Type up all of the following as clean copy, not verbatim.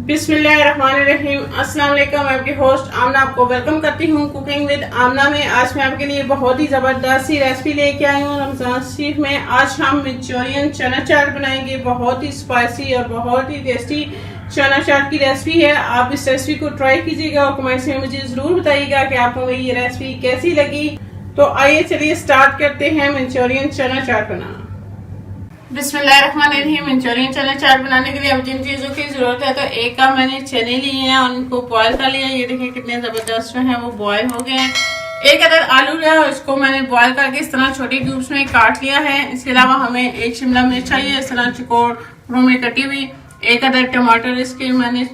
बिस्मिल्लाहिर्रहमानिर्रहीम। अस्सलाम वालेकुम। मैं आपकी होस्ट आमना आपको वेलकम करती हूँ कुकिंग विद आमना में। आज मैं आपके लिए बहुत ही ज़बरदस्त सी रेसिपी लेके आई हूँ रमज़ान शरीफ में। आज हम मंचूरियन चना चाट बनाएंगे। बहुत ही स्पाइसी और बहुत ही टेस्टी चना चाट की रेसिपी है। आप इस रेसिपी को ट्राई कीजिएगा और कमेंट्स में मुझे ज़रूर बताइएगा कि आपको मेरी ये रेसिपी कैसी लगी। तो आइए चलिए स्टार्ट करते हैं मंचूरियन चना चाट बनाना। बिस्मिल्लाहिर्रहमानिर्रहीम। मंचूरियन चना चाट बनाने के लिए अब जिन चीज़ों की ज़रूरत है, तो एक कप मैंने चने लिए हैं और उनको बॉयल कर लिया। ये देखिए कितने ज़बरदस्त जो हैं वो बॉयल हो गए हैं। एक अदर आलू है, इसको मैंने बॉयल करके इस तरह छोटे क्यूब्स में काट लिया है। इसके अलावा हमें एक शिमला मिर्च चाहिए इस तरह चौकोरों में कटी हुई। एक अदर टमाटर इसके मैंने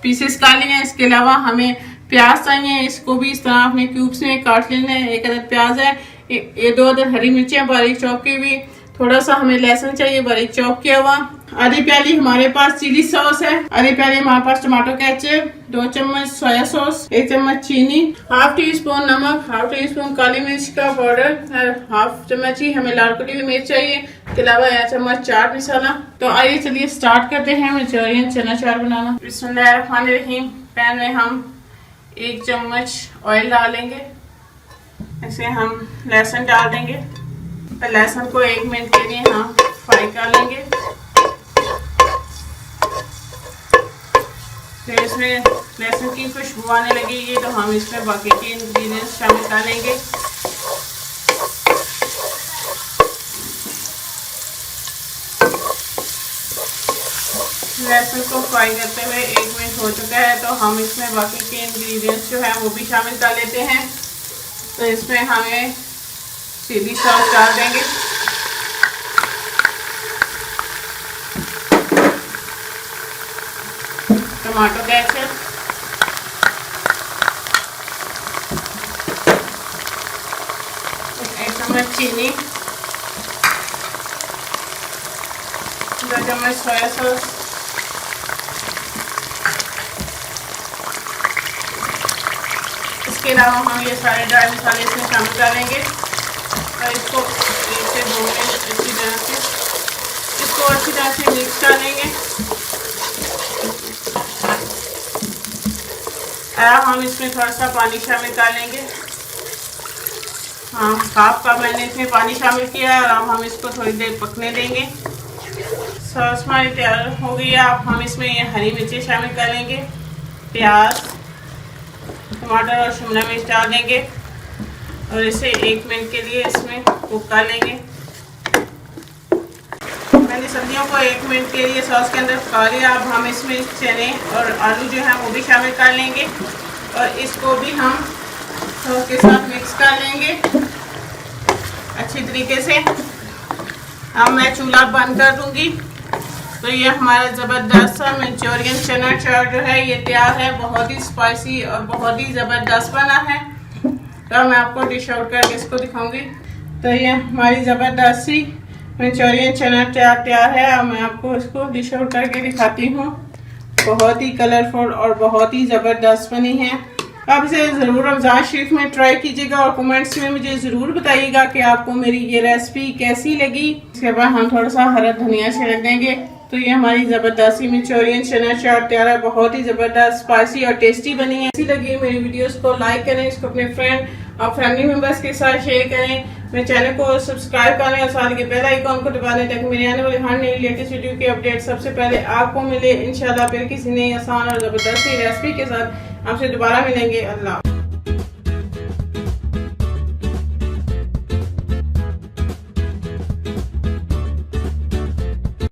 पीसेस काट लिए हैं। इसके अलावा हमें प्याज चाहिए, इसको भी इस तरह अपने क्यूब्स में काट लेना है। एक अदर प्याज है, ये दो अदर हरी मिर्चें बारीक चॉप की हुई। थोड़ा सा हमें लहसुन चाहिए बारीक चॉप किया हुआ। आधी प्याली हमारे पास चिली सॉस है। आधी प्याली हमारे पास टमाटो केचप, 2 चम्मच सोया सॉस, 1 चम्मच चीनी, हाफ टी स्पून नमक, हाफ टी स्पून काली मिर्च का पाउडर और हाफ चम्मच ही हमें लाल कटी हुई मिर्च चाहिए। इसके अलावा 1 चम्मच चाट मसाला। तो आइए चलिए स्टार्ट करते हैं मंचूरियन चना चाट बनाना। बिस्मिल्लाहिर्रहमानिर्रहीम। पैन में हम 1 चम्मच ऑयल डालेंगे। ऐसे हम लहसुन डाल देंगे। लहसुन को 1 मिनट के लिए हम फ्राई कर लेंगे। फिर इसमें लहसुन की खुशबू आने लगेगी तो हम इसमें बाकी के इंग्रेडिएंट्स शामिल कर लेंगे। लहसुन को फ्राई करते हुए 1 मिनट हो चुका है, तो हम इसमें बाकी के इंग्रेडिएंट्स जो है वो भी शामिल कर लेते हैं। तो इसमें हमें चिली सॉस डाल देंगे, टमाटो केचप, एक चम्मच चीनी, 2 चम्मच सोया सॉस, इसके अलावा हम ये सारे ड्राई मसाले इसमें शामिल करेंगे और इसको 1 से 2 मिनट अच्छी तरह से मिक्स कर लेंगे। अब हम इसमें थोड़ा सा पानी शामिल कर लेंगे। हाँ, हाफ कप मैंने इसमें पानी शामिल किया है और अब हम इसको थोड़ी देर पकने देंगे। सॉस हमारी तैयार हो गई है। अब हम इसमें ये हरी मिर्ची शामिल कर लेंगे, प्याज, टमाटर और शिमला मिर्च डाल देंगे और इसे 1 मिनट के लिए इसमें कुक कर लेंगे। मैंने सब्जियों को 1 मिनट के लिए सॉस के अंदर पका लिया। अब हम इसमें चने और आलू जो है वो भी शामिल कर लेंगे और इसको भी हम सॉस के साथ मिक्स कर लेंगे अच्छी तरीके से। अब मैं चूल्हा बंद कर दूंगी। तो ये हमारा ज़बरदस्त सा मंचूरियन चना चाट जो है ये तैयार है। बहुत ही स्पाइसी और बहुत ही ज़बरदस्त बना है। तो मैं आपको डिश आउट करके इसको दिखाऊंगी। तो ये हमारी ज़बरदस्त सी मंचूरियन चना चाट तैयार है। अब मैं आपको इसको डिश आउट करके दिखाती हूँ। बहुत ही कलरफुल और बहुत ही ज़बरदस्त बनी है। आप इसे ज़रूर रमज़ान शरीफ में ट्राई कीजिएगा और कमेंट्स में मुझे ज़रूर बताइएगा कि आपको मेरी ये रेसिपी कैसी लगी। इसके बाद हम थोड़ा सा हरा धनिया छिड़क देंगे। तो ये हमारी ज़बरदस्त सी मंचूरियन चना चाट तैयार है। बहुत ही ज़बरदस्त स्पाइसी और टेस्टी बनी है। कैसी लगी मेरी वीडियोस को लाइक करें, इसको अपने फ्रेंड और फैमिली मेम्बर्स के साथ शेयर करें। मेरे चैनल को सब्सक्राइब करें और साथ के बेल आइकॉन को दबा दें ताकि मेरे आने वाले हर नई लेटेस्ट वीडियो की अपडेट सबसे पहले आपको मिले। इंशाल्लाह फिर किसी नई आसान और ज़बरदस्त रेसिपी के साथ आपसे दोबारा मिलेंगे। अल्लाह।